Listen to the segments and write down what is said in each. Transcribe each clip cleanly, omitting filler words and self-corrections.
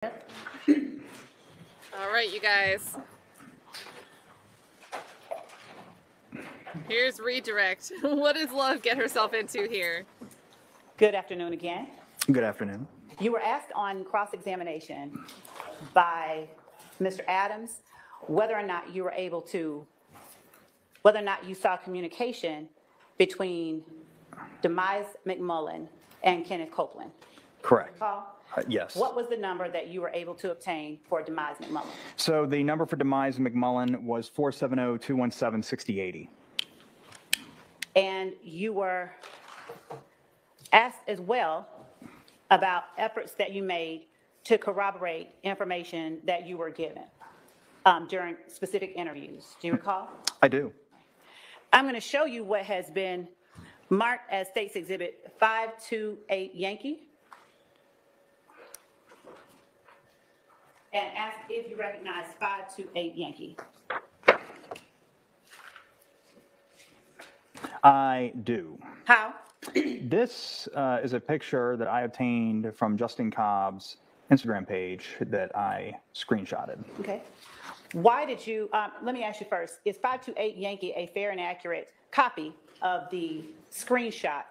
All right, you guys. Here's redirect. What does Love get herself into here? Good afternoon again. Good afternoon. You were asked on cross-examination by Mr. Adams whether or not you saw communication between Demise McMullen and Kenneth Copeland. Correct. Paul? Yes. What was the number that you were able to obtain for Demise McMullen? So the number for Demise McMullen was 470-217-6080. And you were asked as well about efforts that you made to corroborate information that you were given during specific interviews. Do you recall? I do. I'm going to show you what has been marked as State's Exhibit 528 Yankee, and ask if you recognize 528 Yankee. I do. How? This is a picture that I obtained from Justin Cobb's Instagram page that I screenshotted. Okay. Why did you, let me ask you first, is 528 Yankee a fair and accurate copy of the screenshot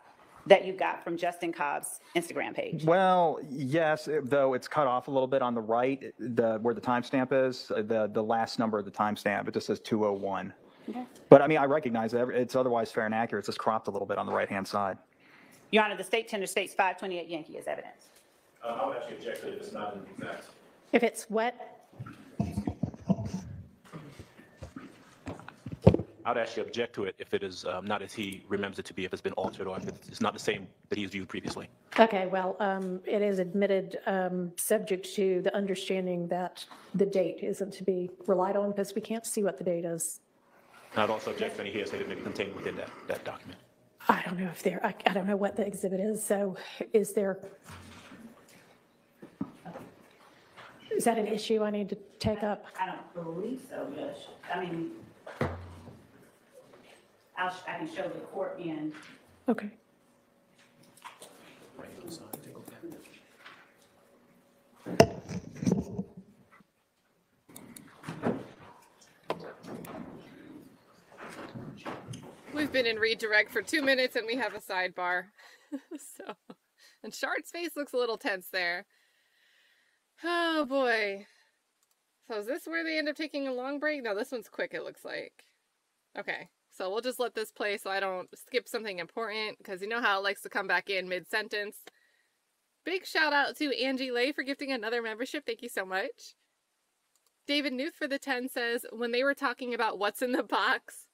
that you got from Justin Cobb's Instagram page? Well, yes, though it's cut off a little bit on the right, where the timestamp is, the last number of the timestamp, it just says 201. Okay. But I mean, I recognize it. It's otherwise fair and accurate. It's just cropped a little bit on the right-hand side. Your Honor, the state tender states 528 Yankee as evidence. I would actually object to it if it's not in fact. If it's what? I would actually object to it if it is not as he remembers it to be, if it's been altered or if it's not the same that he's viewed previously. Okay, well, it is admitted subject to the understanding that the date isn't to be relied on because we can't see what the date is. And I'd also object to any hearsay that may be contained within that document. I don't know if there, I don't know what the exhibit is, so is that an issue I need to take up? I don't believe so, Judge. I mean, I can show the court in. Okay. Right, so take over. We've been in redirect for 2 minutes and we have a sidebar. And Shard's face looks a little tense there. Oh boy. So is this where they end up taking a long break? No, this one's quick, it looks like. Okay. So we'll just let this play so I don't skip something important, because you know how it likes to come back in mid-sentence. Big shout out to Angie Lay for gifting another membership. Thank you so much. David Newth for the 10 says, when they were talking about what's in the box,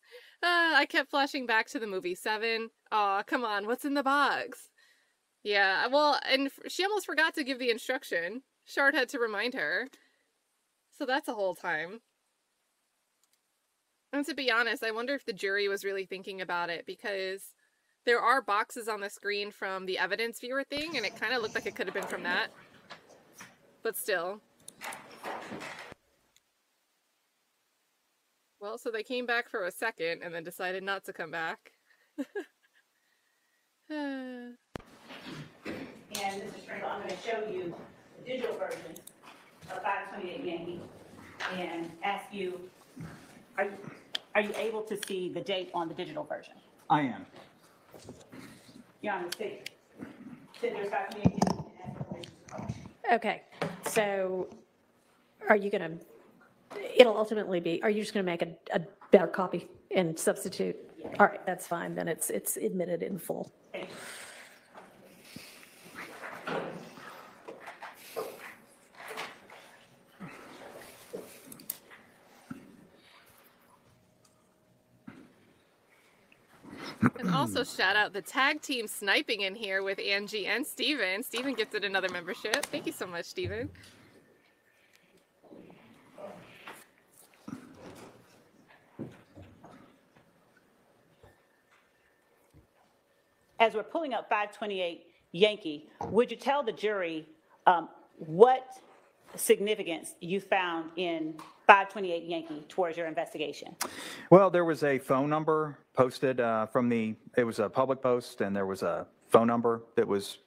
I kept flashing back to the movie 7. Aw, come on, what's in the box? Yeah, well, and she almost forgot to give the instruction. Shard had to remind her. So that's a whole time. And to be honest, I wonder if the jury was really thinking about it, because there are boxes on the screen from the evidence viewer thing, and it kind of looked like it could have been from that. But still. Well, so they came back for a second and then decided not to come back. And Mr. Sprinkel, I'm going to show you the digital version of 528 Yankee and ask you, are you able to see the date on the digital version? I am. Your Honor, state. There's 528 Yankee. Okay, so are you going to, it'll ultimately be, are you just going to make a better copy and substitute? Yeah. All right, that's fine, then it's admitted in full. Okay. And also shout out the tag team sniping in here with Angie and Steven. Steven gifted another membership. Thank you so much, Steven. As we're pulling up 528 Yankee, would you tell the jury what significance you found in 528 Yankee towards your investigation? Well, there was a phone number posted it was a public post, and there was a phone number that was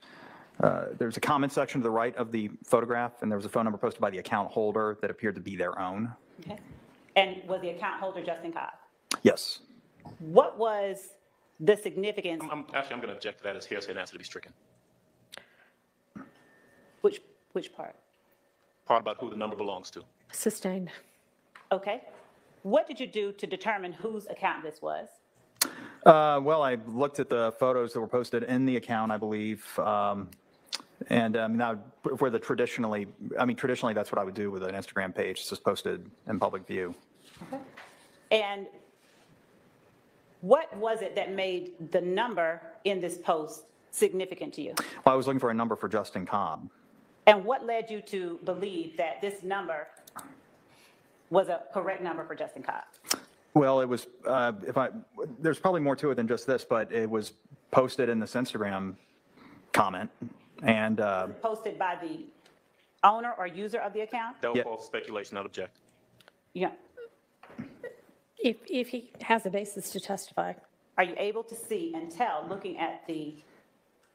There's a comment section to the right of the photograph, and there was a phone number posted by the account holder that appeared to be their own. Okay. And was the account holder Justin Cobb? Yes. What was the significance? I'm going to object to that as hearsay and ask it to be stricken. Which part? Part about who the number belongs to. Sustained. Okay. What did you do to determine whose account this was? Well, I looked at the photos that were posted in the account, I believe. Now, where the traditionally that's what I would do with an Instagram page. It's just posted in public view. Okay. And what was it that made the number in this post significant to you? Well, I was looking for a number for Justin Cobb. And what led you to believe that this number was a correct number for Justin Cobb? Well, it was, there's probably more to it than just this, but it was posted in this Instagram comment. And Posted by the owner or user of the account? That was false speculation. I'll object. Yeah. If he has a basis to testify. Are you able to see and tell, looking at the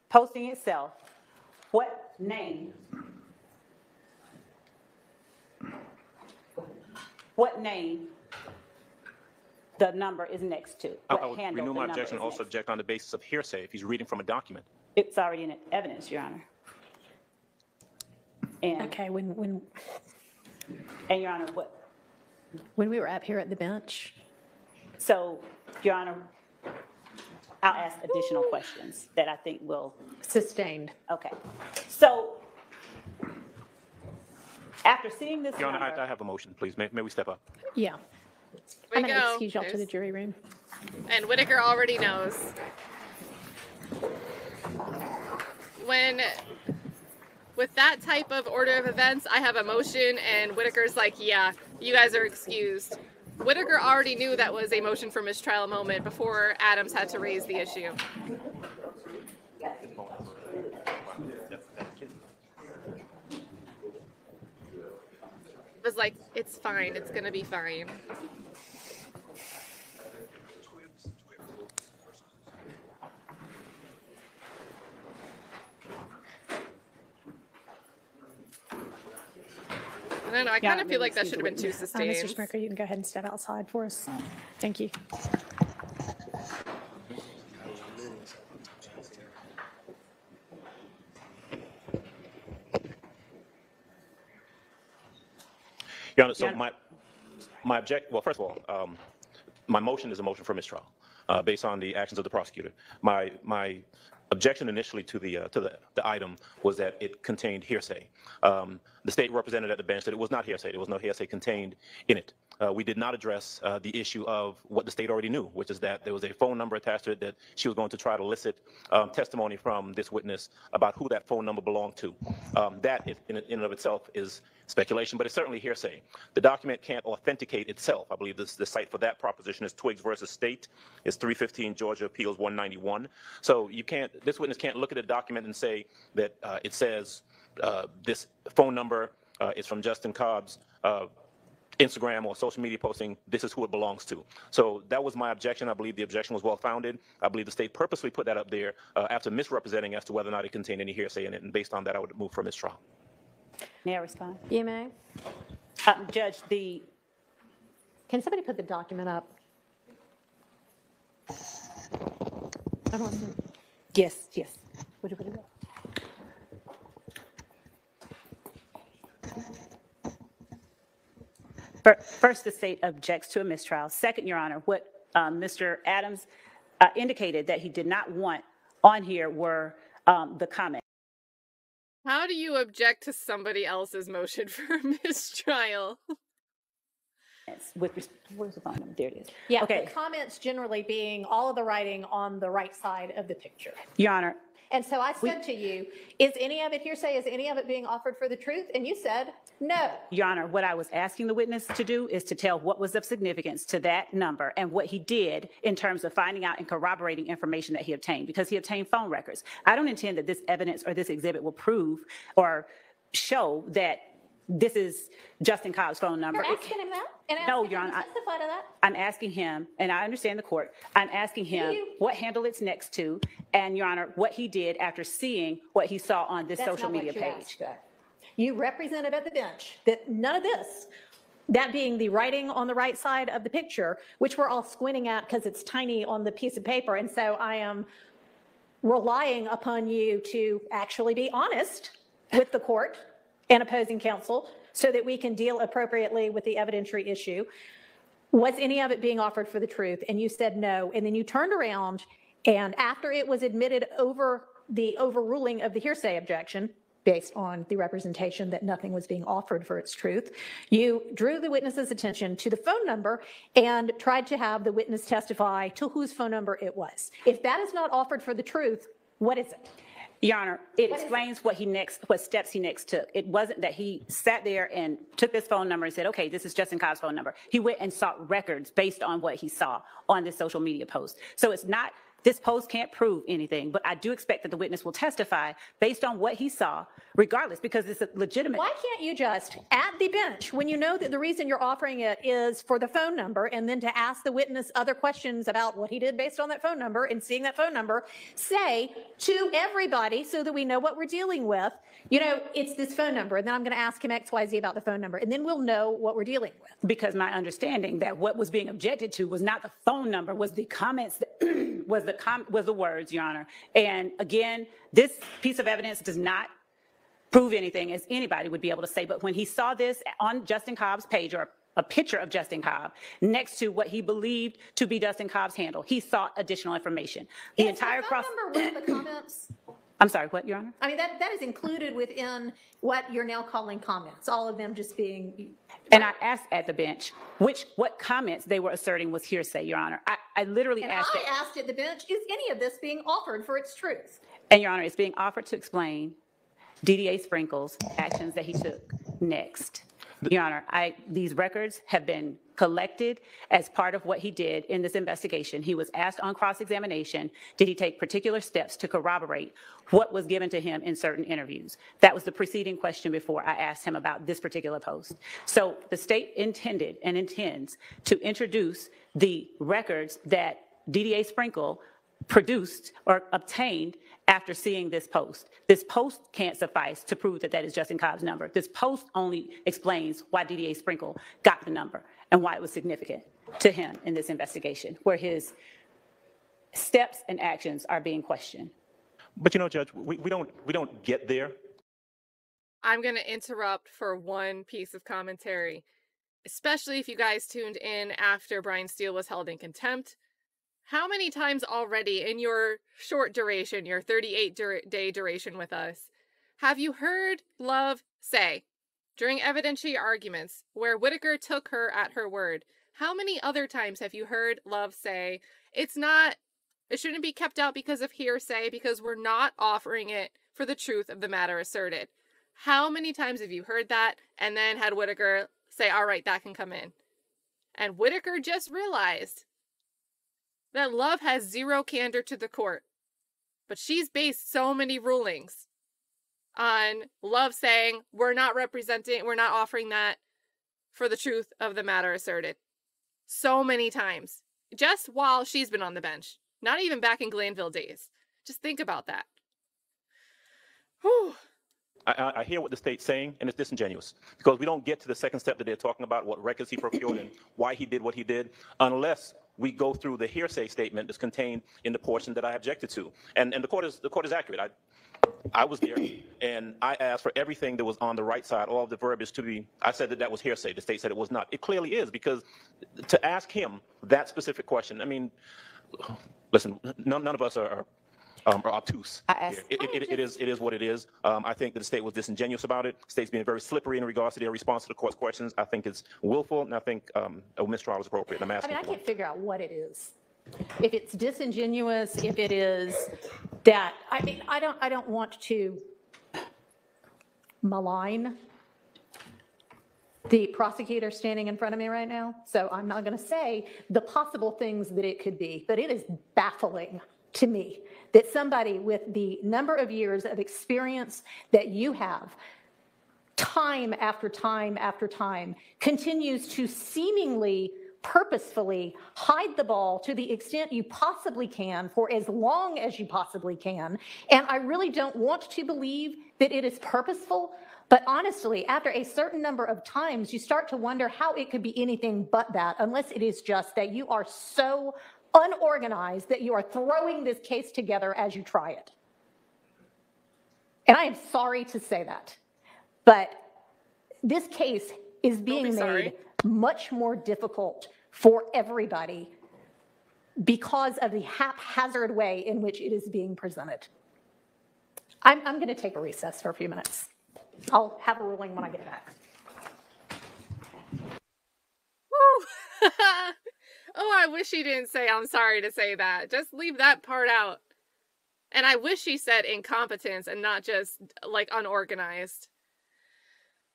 posting itself, what name the number is next to? I What would handle renew the my number objection, is also next to? object on the basis of hearsay if he's reading from a document. It's already in evidence, Your Honor. And, Okay, when Your Honor, we were up here at the bench, so, Your Honor, I'll ask additional questions that I think will, sustained. okay. So, after seeing this Your number. Honor, I have a motion, please. May we step up? Yeah. We I'm going to go. excuse y'all to the There's- jury room. And Whitaker already knows. With that type of order of events, I have a motion and Whitaker's like, yeah, you guys are excused. Whitaker already knew that was a motion for mistrial moment before Adams had to raise the issue. It was like, it's fine, it's gonna be fine. I don't know, I kind of feel like that should have been too sustained. Mr. Sprinkel, you can go ahead and step outside for us. Thank you. Your Honor, so Yeah. well, first of all, my motion is a motion for mistrial based on the actions of the prosecutor. My objection initially to the item was that it contained hearsay. The state represented at the bench that it was not hearsay. There was no hearsay contained in it. We did not address the issue of what the state already knew, which is that there was a phone number attached to it that she was going to try to elicit testimony from this witness about who that phone number belonged to. That in and of itself is speculation, but it's certainly hearsay. The document can't authenticate itself. I believe the site for that proposition is Twiggs versus State. It's 315 Georgia Appeals 191. So this witness can't look at a document and say that it says this phone number is from Justin Cobb's Instagram or social media posting, this is who it belongs to. So that was my objection. I believe the objection was well-founded. I believe the state purposely put that up there after misrepresenting as to whether or not it contained any hearsay in it, and based on that, I would move for mistrial. May I respond? You may. Judge, Can somebody put the document up? I don't see. yes. Would you put it up? First, the state objects to a mistrial. Second, Your Honor, what Mr. Adams indicated that he did not want on here were the comments. How do you object to somebody else's motion for mistrial? Where's the phone number? There it is. Yeah, Okay, the comments generally being all of the writing on the right side of the picture. Your Honor, And so I said to you, is any of it hearsay? Is any of it being offered for the truth? And you said, no. Your Honor, what I was asking the witness to do is to tell what was of significance to that number and what he did in terms of finding out and corroborating information that he obtained, because he obtained phone records. I don't intend that this evidence or this exhibit will prove or show that this is Justin Cobb's phone number. You're asking him that? And ask No, him Your to Honor, testify to that. I'm asking him, and I understand the court, I'm asking him what handle it's next to, and Your Honor, what he did after seeing what he saw on this That's social not what media you page. asked, though. You represented at the bench that none of this, that being the writing on the right side of the picture, which we're all squinting at because it's tiny on the piece of paper. And so I am relying upon you to actually be honest with the court and opposing counsel so that we can deal appropriately with the evidentiary issue. Was any of it being offered for the truth? And you said no. And then you turned around, and after it was admitted over the overruling of the hearsay objection, based on the representation that nothing was being offered for its truth, you drew the witness's attention to the phone number and tried to have the witness testify to whose phone number it was. If that is not offered for the truth, what is it? Your Honor, it explains what steps he next took. It wasn't that he sat there and took this phone number and said, okay, this is Justin Cobb's phone number. He went and sought records based on what he saw on this social media post. So it's not, this post can't prove anything, but I do expect that the witness will testify based on what he saw, regardless, because it's a legitimate. Why can't you just, at the bench, when you know that the reason you're offering it is for the phone number, and then to ask the witness other questions about what he did based on that phone number and seeing that phone number, say to everybody so that we know what we're dealing with, you know, it's this phone number, and then I'm going to ask him XYZ about the phone number, and then we'll know what we're dealing with. Because my understanding that what was being objected to was not the phone number, was the comments, was the words, Your Honor. And again, this piece of evidence does not prove anything, as anybody would be able to say. But when he saw this on Justin Cobb's page, or a picture of Justin Cobb next to what he believed to be Justin Cobb's handle, he sought additional information. The entire phone number with the comments. I'm sorry, what, Your Honor? I mean, that is included within what you're now calling comments, all of them just being. And I asked at the bench what comments they were asserting was hearsay, Your Honor. I literally asked. I asked at the bench, is any of this being offered for its truth? And Your Honor, it's being offered to explain DDA Sprinkel's actions that he took next. Your Honor, these records have been collected as part of what he did in this investigation. He was asked on cross-examination, did he take particular steps to corroborate what was given to him in certain interviews? That was the preceding question before I asked him about this particular post. So the state intended and intends to introduce the records that DDA Sprinkel produced or obtained after seeing this post. This post can't suffice to prove that that is Justin Cobb's number. This post only explains why DDA Sprinkel got the number and why it was significant to him in this investigation, where his steps and actions are being questioned. But you know, Judge, we don't get there. I'm going to interrupt for one piece of commentary, especially if you guys tuned in after Brian Steele was held in contempt. How many times already in your short duration, your 38-day duration with us, have you heard Love say, during evidentiary arguments where Whitaker took her at her word, how many other times have you heard Love say, it shouldn't be kept out because of hearsay, because we're not offering it for the truth of the matter asserted? How many times have you heard that and then had Whitaker say, all right, that can come in? And Whitaker just realized that Love has zero candor to the court. But she's based so many rulings on Love saying, we're not offering that for the truth of the matter asserted. So many times. Just while she's been on the bench. Not even back in Glanville days. Just think about that. Whew. I hear what the state's saying, and it's disingenuous, because we don't get to the second step that they're talking about, what records he procured and why he did what he did, unless we go through the hearsay statement that's contained in the portion that I objected to. And the court is accurate. I was there, and I asked for everything that was on the right side, all of the verbiage to be, I said that was hearsay. The state said it was not. It clearly is, because to ask him that specific question, I mean, listen, none of us are obtuse. It is what it is. I think that the state was disingenuous about it. The state's being very slippery in regards to their response to the court's questions. I think it's willful, and I think a mistrial is appropriate. I'm asking. I mean, I can't figure out what it is. If it's disingenuous, if it is that, I mean, I don't want to malign the prosecutor standing in front of me right now, so I'm not going to say the possible things that it could be, but it is baffling to me that somebody with the number of years of experience that you have time after time after time, continues to seemingly purposefully hide the ball to the extent you possibly can for as long as you possibly can. And I really don't want to believe that it is purposeful, but honestly, after a certain number of times, you start to wonder how it could be anything but that, unless it is just that you are so unorganized that you are throwing this case together as you try it. And I am sorry to say that, but this case is being made much more difficult for everybody because of the haphazard way in which it is being presented. I'm going to take a recess for a few minutes. I'll have a ruling when I get back. Woo. Oh, I wish she didn't say, I'm sorry to say that. Just leave that part out. And I wish she said incompetence and not just, like, unorganized.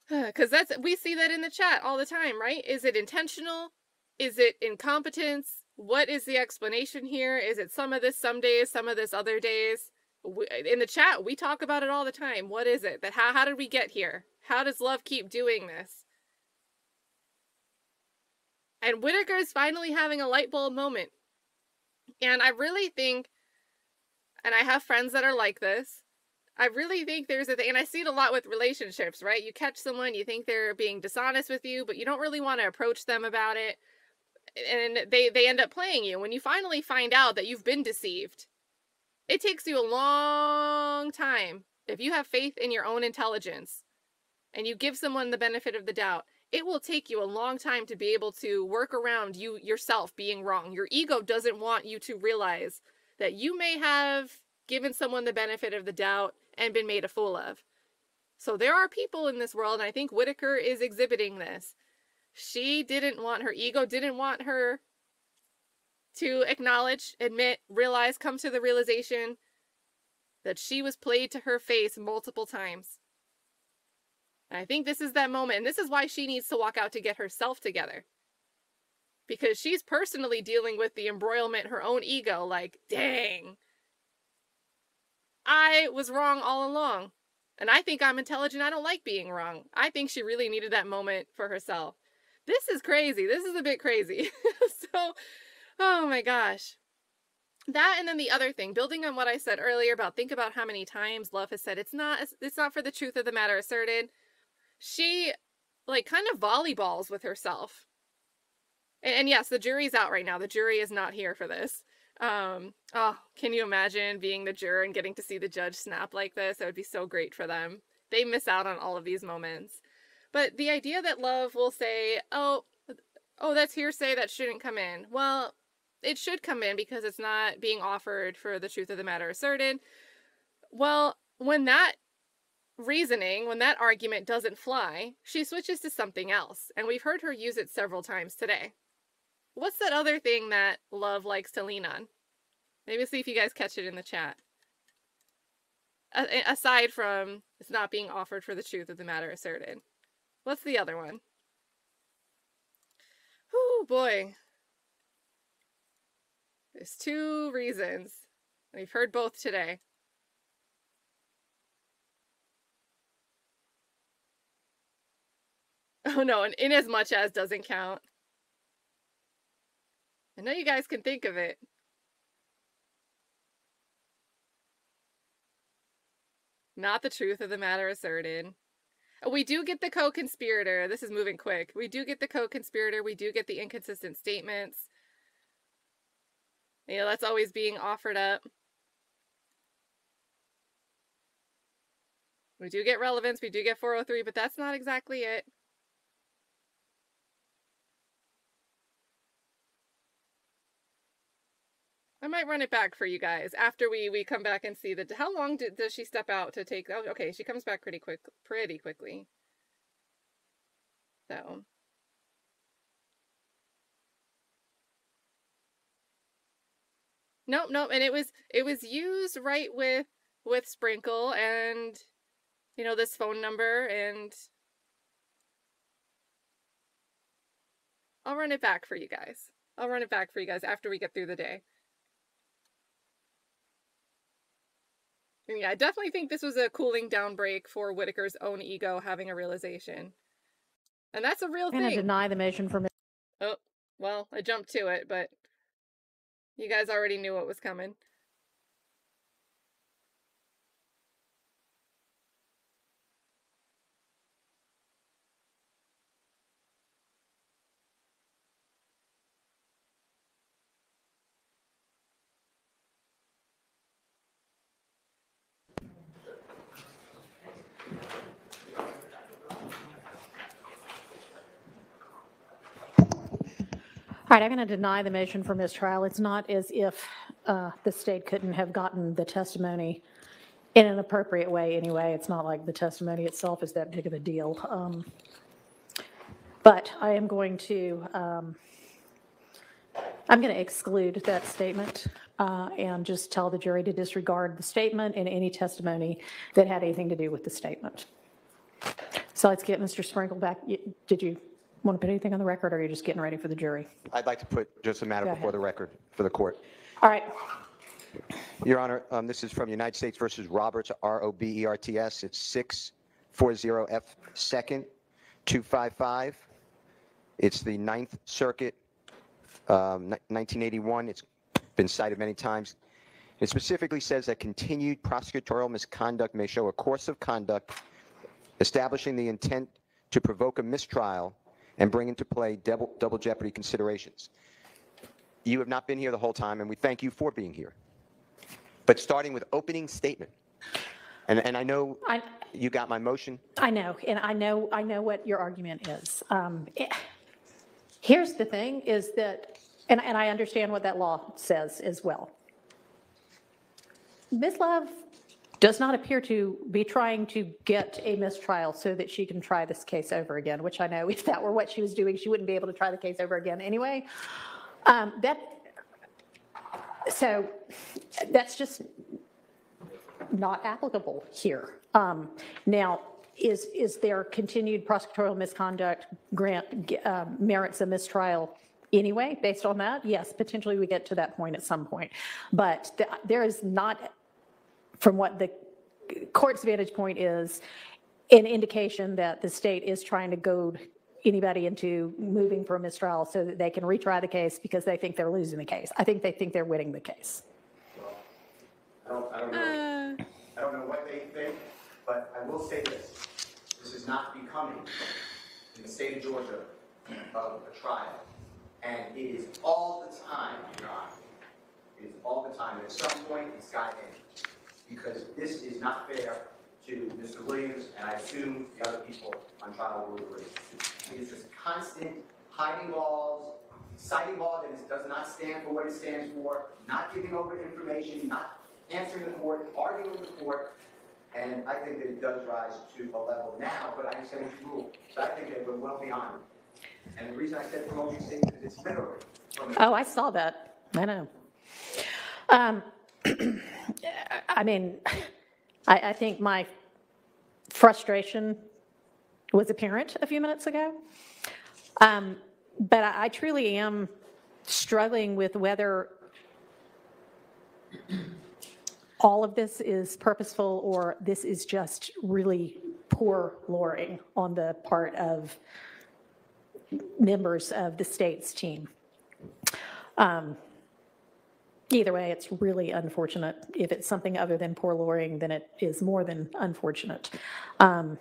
Because we see that in the chat all the time, right? Is it intentional? Is it incompetence? What is the explanation here? Is it some of this some days, some of this other days? In the chat, we talk about it all the time. What is it? How did we get here? How does love keep doing this? And Whitaker is finally having a light bulb moment. And I really think, and I have friends that are like this, I really think there's a thing, and I see it a lot with relationships, right? You catch someone, you think they're being dishonest with you, but you don't really want to approach them about it. And they end up playing you. When you finally find out that you've been deceived, it takes you a long time. If you have faith in your own intelligence and you give someone the benefit of the doubt, it will take you a long time to be able to work around you yourself being wrong. Your ego doesn't want you to realize that you may have given someone the benefit of the doubt and been made a fool of. So there are people in this world, and I think Whitaker is exhibiting this. She didn't want, her ego didn't want her to acknowledge, admit, realize, come to the realization that she was played to her face multiple times. And I think this is that moment, and this is why she needs to walk out to get herself together. Because she's personally dealing with the embroilment, her own ego, like, dang, I was wrong all along. And I think I'm intelligent. I don't like being wrong. I think she really needed that moment for herself. This is crazy. This is a bit crazy. So, oh my gosh. That, and then the other thing, building on what I said earlier about think about how many times love has said it's not for the truth of the matter asserted. She, like, kind of volleyballs with herself. And yes, the jury's out right now. The jury is not here for this. Oh, can you imagine being the juror and getting to see the judge snap like this? That would be so great for them. They miss out on all of these moments. But the idea that love will say, oh, that's hearsay, that shouldn't come in. Well, it should come in because it's not being offered for the truth of the matter asserted. Well, when that reasoning, when that argument doesn't fly, she switches to something else. And we've heard her use it several times today. What's that other thing that love likes to lean on? Maybe see if you guys catch it in the chat. Aside from it's not being offered for the truth of the matter asserted. What's the other one? Oh boy. There's two reasons. We've heard both today. Oh no, and in as much as doesn't count. I know you guys can think of it. Not the truth of the matter asserted. We do get the co-conspirator. This is moving quick. We do get the co-conspirator. We do get the inconsistent statements. You know, that's always being offered up. We do get relevance. We do get 403, but that's not exactly it. I might run it back for you guys after we come back and see that. How long does she step out to take? Oh, okay, she comes back pretty quickly. So. Nope, and it was used right with Sprinkel and, you know, this phone number, and I'll run it back for you guys. I'll run it back for you guys after we get through the day. And yeah, I definitely think this was a cooling down break for Whitaker's own ego having a realization. And that's a real I'm going to thing. deny the motion for Oh, well, I jumped to it, but you guys already knew what was coming. All right, I'm going to deny the motion for mistrial. It's not as if the state couldn't have gotten the testimony in an appropriate way anyway. It's not like the testimony itself is that big of a deal. But I am going to, I'm going to exclude that statement and just tell the jury to disregard the statement and any testimony that had anything to do with the statement. So let's get Mr. Sprinkel back. Did you want to put anything on the record, or are you just getting ready for the jury? I'd like to put just a matter Go before ahead. the record for the court. All right. Your Honor, this is from United States versus Roberts, Roberts. It's 640F 2nd 255. It's the Ninth Circuit, 1981. It's been cited many times. It specifically says that continued prosecutorial misconduct may show a course of conduct establishing the intent to provoke a mistrial and bring into play double jeopardy considerations. You have not been here the whole time, and we thank you for being here. But starting with opening statement, and I know you got my motion. I know, and I know what your argument is. Here's the thing: is that, and I understand what that law says as well. Ms. Love does not appear to be trying to get a mistrial so that she can try this case over again, which I know if that were what she was doing, she wouldn't be able to try the case over again anyway. So that's just not applicable here. Now, is there continued prosecutorial misconduct merits a mistrial anyway based on that? Yes, potentially we get to that point at some point. But there is not, from what the court's vantage point is, an indication that the state is trying to goad anybody into moving for a mistrial so that they can retry the case because they think they're losing the case. I think they think they're winning the case. I don't know what they think, but I will say this. This is not becoming, in the state of Georgia, of a trial. And it is all the time, Your Honor. It is all the time. At some point, it's got to end. Because this is not fair to Mr. Williams, and I assume the other people on trial will agree. It is just constant hiding laws, citing law that does not stand for what it stands for, not giving over information, not answering the court, arguing with the court, and I think that it does rise to a level now, but I understand what you rule. So I think that we're well beyond it. And the reason I said promotion statement is it's literally. Oh, I saw that. I know. I mean, I think my frustration was apparent a few minutes ago. But I truly am struggling with whether all of this is purposeful or this is just really poor lawyering on the part of members of the state's team. Either way, it's really unfortunate. If it's something other than poor lawyering, then it is more than unfortunate. But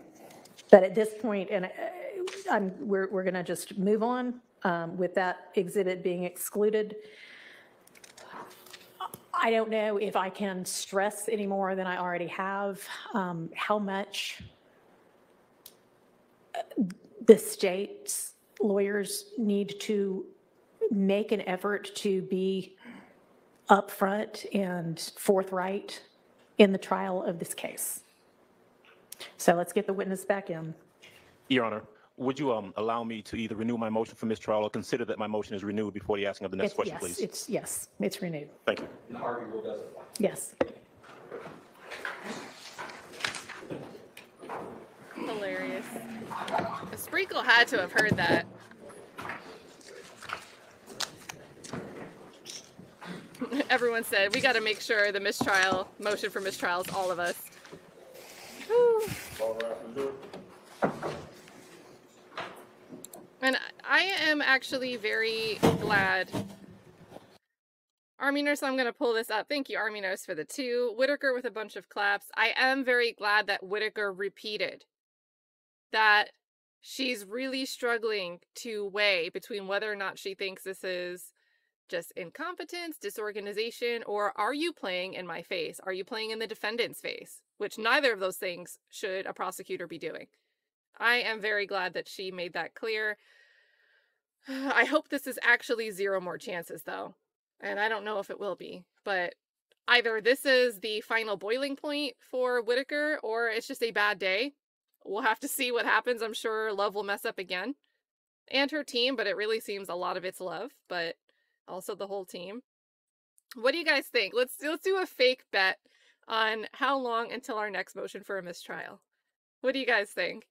at this point, and we're going to just move on with that exhibit being excluded. I don't know if I can stress any more than I already have how much the state's lawyers need to make an effort to be upfront and forthright in the trial of this case. So let's get the witness back in. Your Honor, would you allow me to either renew my motion for mistrial or consider that my motion is renewed before the asking of the next question, please? Yes, it's renewed. Thank you. Yes. Hilarious. Sprinkel had to have heard that. Everyone said, we got to make sure the mistrial, motion for mistrial is all of us. Whew. And I am actually very glad. Arminos, I'm going to pull this up. Thank you, Arminos, for the 2. Whitaker with a bunch of claps. I am very glad that Whitaker repeated that she's really struggling to weigh between whether or not she thinks this is just incompetence, disorganization, or are you playing in my face? Are you playing in the defendant's face? Which neither of those things should a prosecutor be doing. I am very glad that she made that clear. I hope this is actually 0 more chances, though. And I don't know if it will be. But either this is the final boiling point for Whitaker, or it's just a bad day. We'll have to see what happens. I'm sure Love will mess up again. And her team, but it really seems a lot of it's Love. But also the whole team. What do you guys think? Let's do a fake bet on how long until our next motion for a mistrial. What do you guys think?